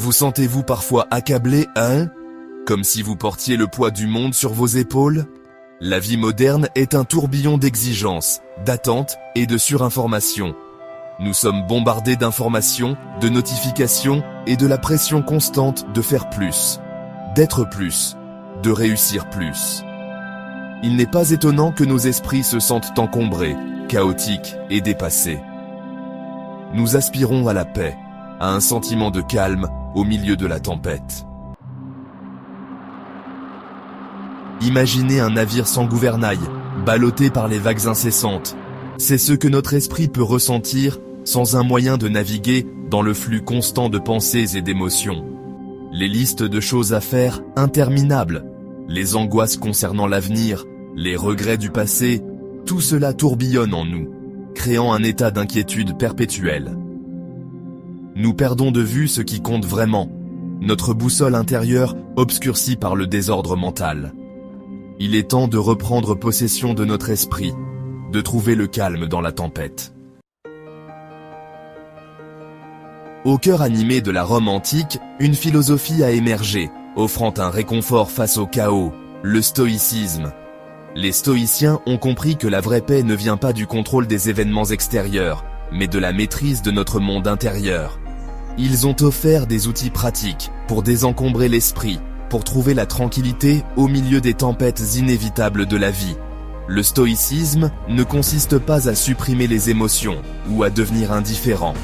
Vous sentez-vous parfois accablé, hein? Comme si vous portiez le poids du monde sur vos épaules? La vie moderne est un tourbillon d'exigences, d'attentes et de surinformation. Nous sommes bombardés d'informations, de notifications et de la pression constante de faire plus, d'être plus, de réussir plus. Il n'est pas étonnant que nos esprits se sentent encombrés, chaotiques et dépassés. Nous aspirons à la paix, à un sentiment de calme au milieu de la tempête. Imaginez un navire sans gouvernail, ballotté par les vagues incessantes. C'est ce que notre esprit peut ressentir sans un moyen de naviguer dans le flux constant de pensées et d'émotions. Les listes de choses à faire interminables, les angoisses concernant l'avenir, les regrets du passé, tout cela tourbillonne en nous, créant un état d'inquiétude perpétuelle. Nous perdons de vue ce qui compte vraiment, notre boussole intérieure obscurcie par le désordre mental. Il est temps de reprendre possession de notre esprit, de trouver le calme dans la tempête. Au cœur animé de la Rome antique, une philosophie a émergé, offrant un réconfort face au chaos, le stoïcisme. Les stoïciens ont compris que la vraie paix ne vient pas du contrôle des événements extérieurs, mais de la maîtrise de notre monde intérieur. Ils ont offert des outils pratiques pour désencombrer l'esprit, pour trouver la tranquillité au milieu des tempêtes inévitables de la vie. Le stoïcisme ne consiste pas à supprimer les émotions ou à devenir indifférent.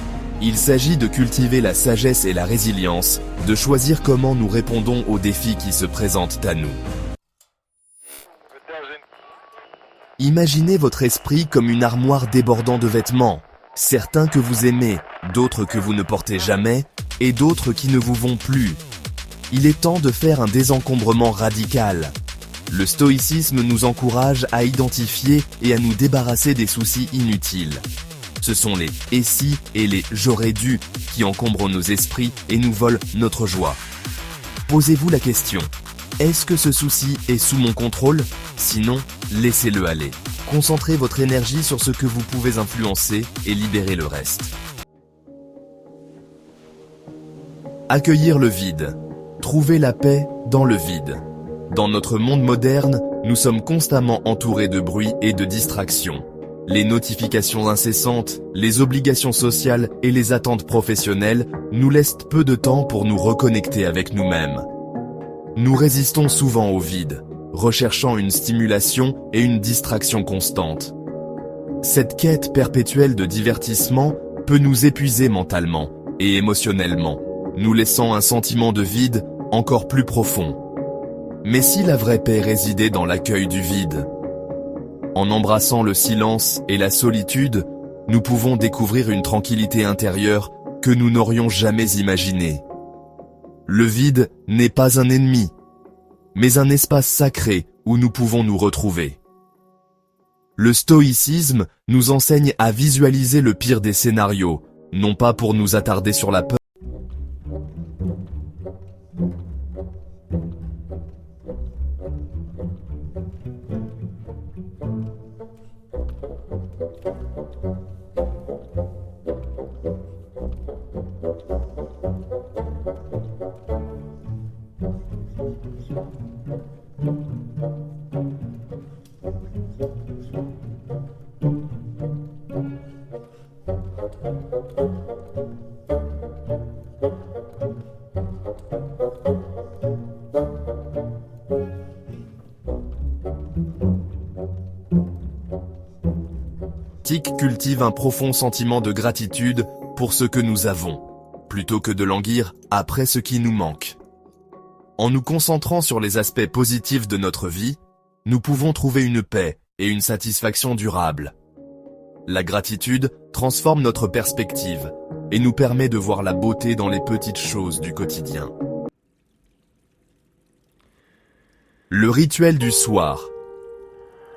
Il s'agit de cultiver la sagesse et la résilience, de choisir comment nous répondons aux défis qui se présentent à nous. Imaginez votre esprit comme une armoire débordant de vêtements, certains que vous aimez, d'autres que vous ne portez jamais, et d'autres qui ne vous vont plus. Il est temps de faire un désencombrement radical. Le stoïcisme nous encourage à identifier et à nous débarrasser des soucis inutiles. Ce sont les « et si » et les « j'aurais dû » qui encombrent nos esprits et nous volent notre joie. Posez-vous la question, est-ce que ce souci est sous mon contrôle? Sinon, laissez-le aller. Concentrez votre énergie sur ce que vous pouvez influencer et libérez le reste. Accueillir le vide. Trouver la paix dans le vide. Dans notre monde moderne, nous sommes constamment entourés de bruit et de distractions. Les notifications incessantes, les obligations sociales et les attentes professionnelles nous laissent peu de temps pour nous reconnecter avec nous-mêmes. Nous résistons souvent au vide, recherchant une stimulation et une distraction constante. Cette quête perpétuelle de divertissement peut nous épuiser mentalement et émotionnellement, nous laissant un sentiment de vide encore plus profond. Mais si la vraie paix résidait dans l'accueil du vide, en embrassant le silence et la solitude, nous pouvons découvrir une tranquillité intérieure que nous n'aurions jamais imaginée. Le vide n'est pas un ennemi, mais un espace sacré où nous pouvons nous retrouver. Le stoïcisme nous enseigne à visualiser le pire des scénarios, non pas pour nous attarder sur la peur, cultive un profond sentiment de gratitude pour ce que nous avons, plutôt que de languir après ce qui nous manque. En nous concentrant sur les aspects positifs de notre vie, nous pouvons trouver une paix et une satisfaction durable. La gratitude transforme notre perspective et nous permet de voir la beauté dans les petites choses du quotidien. Le rituel du soir.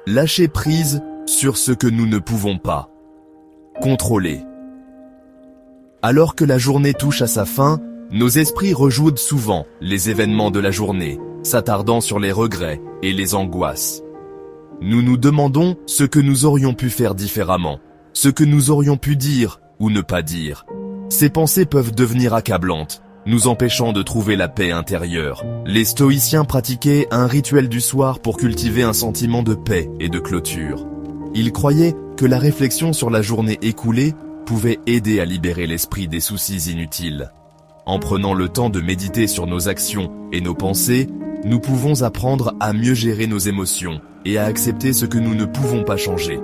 Lâcher prise sur ce que nous ne pouvons pas contrôler. Alors que la journée touche à sa fin, nos esprits rejouent souvent les événements de la journée, s'attardant sur les regrets et les angoisses. Nous nous demandons ce que nous aurions pu faire différemment, ce que nous aurions pu dire ou ne pas dire. Ces pensées peuvent devenir accablantes, nous empêchant de trouver la paix intérieure. Les stoïciens pratiquaient un rituel du soir pour cultiver un sentiment de paix et de clôture. Ils croyaient que la réflexion sur la journée écoulée pouvait aider à libérer l'esprit des soucis inutiles. En prenant le temps de méditer sur nos actions et nos pensées, nous pouvons apprendre à mieux gérer nos émotions et à accepter ce que nous ne pouvons pas changer.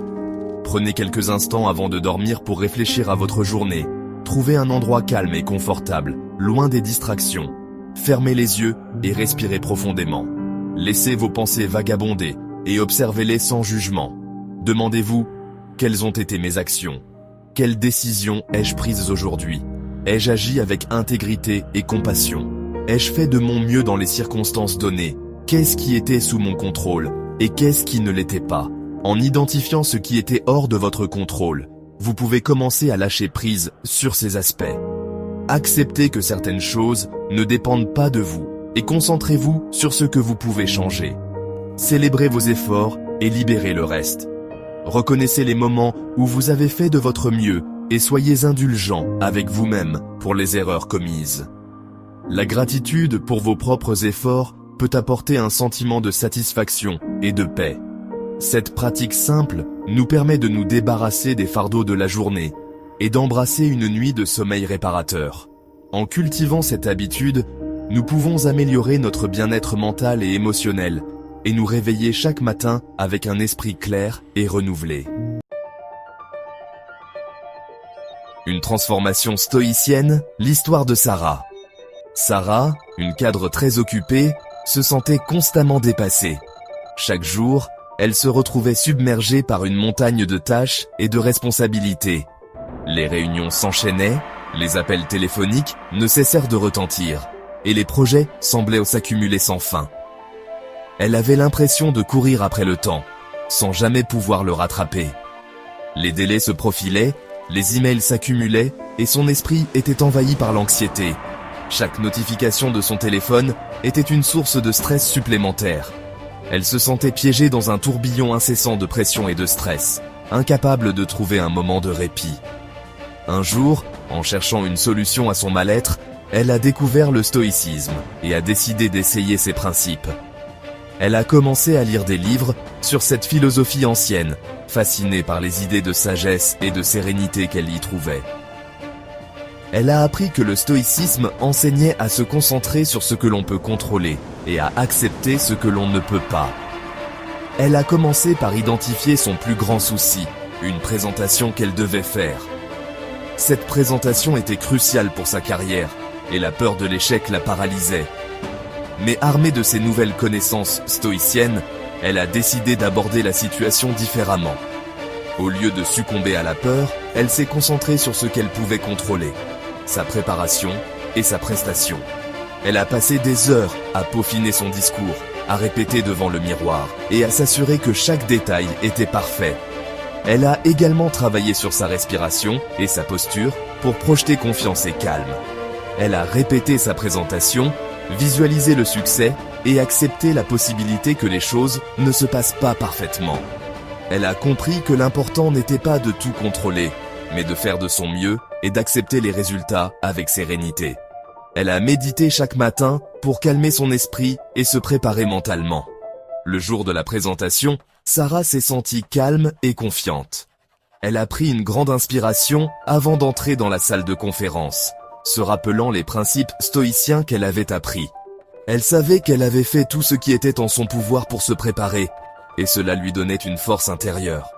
Prenez quelques instants avant de dormir pour réfléchir à votre journée. Trouvez un endroit calme et confortable, loin des distractions. Fermez les yeux et respirez profondément. Laissez vos pensées vagabonder et observez-les sans jugement. Demandez-vous, quelles ont été mes actions? Quelles décisions ai-je prises aujourd'hui? Ai-je agi avec intégrité et compassion? Ai-je fait de mon mieux dans les circonstances données? Qu'est-ce qui était sous mon contrôle et qu'est-ce qui ne l'était pas? En identifiant ce qui était hors de votre contrôle, vous pouvez commencer à lâcher prise sur ces aspects. Acceptez que certaines choses ne dépendent pas de vous et concentrez-vous sur ce que vous pouvez changer. Célébrez vos efforts et libérez le reste. Reconnaissez les moments où vous avez fait de votre mieux et soyez indulgents avec vous-même pour les erreurs commises. La gratitude pour vos propres efforts peut apporter un sentiment de satisfaction et de paix. Cette pratique simple nous permet de nous débarrasser des fardeaux de la journée et d'embrasser une nuit de sommeil réparateur. En cultivant cette habitude, nous pouvons améliorer notre bien-être mental et émotionnel et nous réveiller chaque matin avec un esprit clair et renouvelé. Une transformation stoïcienne, l'histoire de Sarah. Sarah, une cadre très occupée, se sentait constamment dépassée. Chaque jour, elle se retrouvait submergée par une montagne de tâches et de responsabilités. Les réunions s'enchaînaient, les appels téléphoniques ne cessèrent de retentir, et les projets semblaient s'accumuler sans fin. Elle avait l'impression de courir après le temps, sans jamais pouvoir le rattraper. Les délais se profilaient, les emails s'accumulaient, et son esprit était envahi par l'anxiété. Chaque notification de son téléphone était une source de stress supplémentaire. Elle se sentait piégée dans un tourbillon incessant de pression et de stress, incapable de trouver un moment de répit. Un jour, en cherchant une solution à son mal-être, elle a découvert le stoïcisme et a décidé d'essayer ses principes. Elle a commencé à lire des livres sur cette philosophie ancienne, fascinée par les idées de sagesse et de sérénité qu'elle y trouvait. Elle a appris que le stoïcisme enseignait à se concentrer sur ce que l'on peut contrôler et à accepter ce que l'on ne peut pas. Elle a commencé par identifier son plus grand souci, une présentation qu'elle devait faire. Cette présentation était cruciale pour sa carrière et la peur de l'échec la paralysait. Mais armée de ses nouvelles connaissances stoïciennes, elle a décidé d'aborder la situation différemment. Au lieu de succomber à la peur, elle s'est concentrée sur ce qu'elle pouvait contrôler, sa préparation et sa prestation. Elle a passé des heures à peaufiner son discours, à répéter devant le miroir et à s'assurer que chaque détail était parfait. Elle a également travaillé sur sa respiration et sa posture pour projeter confiance et calme. Elle a répété sa présentation, visualisé le succès et accepté la possibilité que les choses ne se passent pas parfaitement. Elle a compris que l'important n'était pas de tout contrôler, mais de faire de son mieux et d'accepter les résultats avec sérénité. Elle a médité chaque matin pour calmer son esprit et se préparer mentalement. Le jour de la présentation, Sarah s'est sentie calme et confiante. Elle a pris une grande inspiration avant d'entrer dans la salle de conférence, se rappelant les principes stoïciens qu'elle avait appris. Elle savait qu'elle avait fait tout ce qui était en son pouvoir pour se préparer, et cela lui donnait une force intérieure.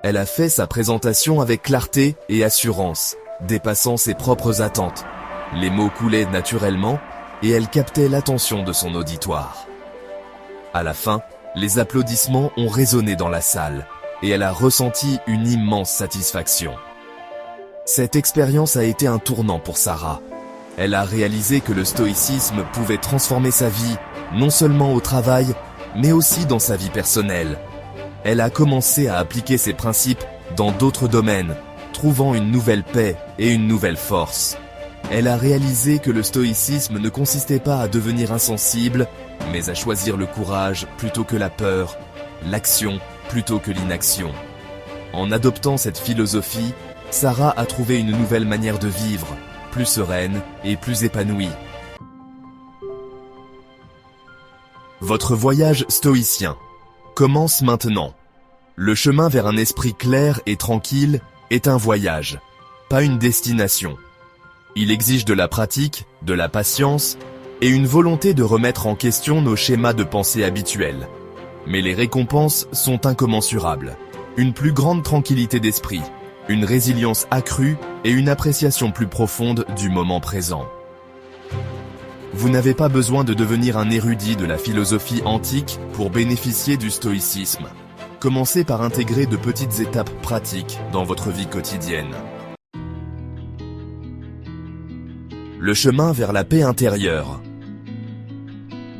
Elle a fait sa présentation avec clarté et assurance, dépassant ses propres attentes. Les mots coulaient naturellement, et elle captait l'attention de son auditoire. À la fin, les applaudissements ont résonné dans la salle, et elle a ressenti une immense satisfaction. Cette expérience a été un tournant pour Sarah. Elle a réalisé que le stoïcisme pouvait transformer sa vie, non seulement au travail, mais aussi dans sa vie personnelle. Elle a commencé à appliquer ces principes dans d'autres domaines, trouvant une nouvelle paix et une nouvelle force. Elle a réalisé que le stoïcisme ne consistait pas à devenir insensible, mais à choisir le courage plutôt que la peur, l'action plutôt que l'inaction. En adoptant cette philosophie, Sarah a trouvé une nouvelle manière de vivre, plus sereine et plus épanouie. Votre voyage stoïcien commence maintenant. Le chemin vers un esprit clair et tranquille est un voyage, pas une destination. Il exige de la pratique, de la patience et une volonté de remettre en question nos schémas de pensée habituels. Mais les récompenses sont incommensurables. Une plus grande tranquillité d'esprit, une résilience accrue et une appréciation plus profonde du moment présent. Vous n'avez pas besoin de devenir un érudit de la philosophie antique pour bénéficier du stoïcisme. Commencez par intégrer de petites étapes pratiques dans votre vie quotidienne. Le chemin vers la paix intérieure.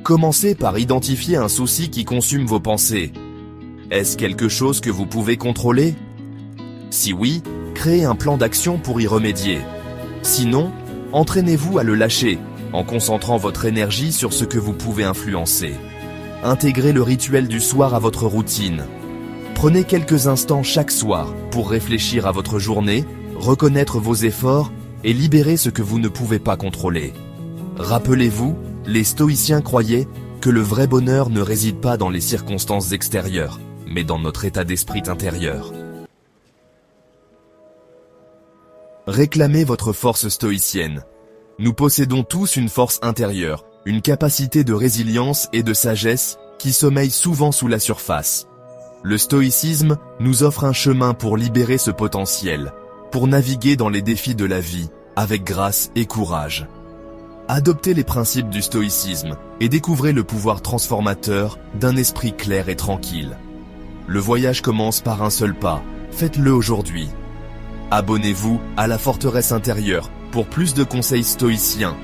Commencez par identifier un souci qui consume vos pensées. Est-ce quelque chose que vous pouvez contrôler? Si oui, créez un plan d'action pour y remédier. Sinon, entraînez-vous à le lâcher, en concentrant votre énergie sur ce que vous pouvez influencer. Intégrez le rituel du soir à votre routine. Prenez quelques instants chaque soir pour réfléchir à votre journée, reconnaître vos efforts et libérer ce que vous ne pouvez pas contrôler. Rappelez-vous, les stoïciens croyaient que le vrai bonheur ne réside pas dans les circonstances extérieures, mais dans notre état d'esprit intérieur. Réclamez votre force stoïcienne. Nous possédons tous une force intérieure, une capacité de résilience et de sagesse qui sommeille souvent sous la surface. Le stoïcisme nous offre un chemin pour libérer ce potentiel, pour naviguer dans les défis de la vie avec grâce et courage. Adoptez les principes du stoïcisme et découvrez le pouvoir transformateur d'un esprit clair et tranquille. Le voyage commence par un seul pas, faites-le aujourd'hui. Abonnez-vous à la forteresse intérieure pour plus de conseils stoïciens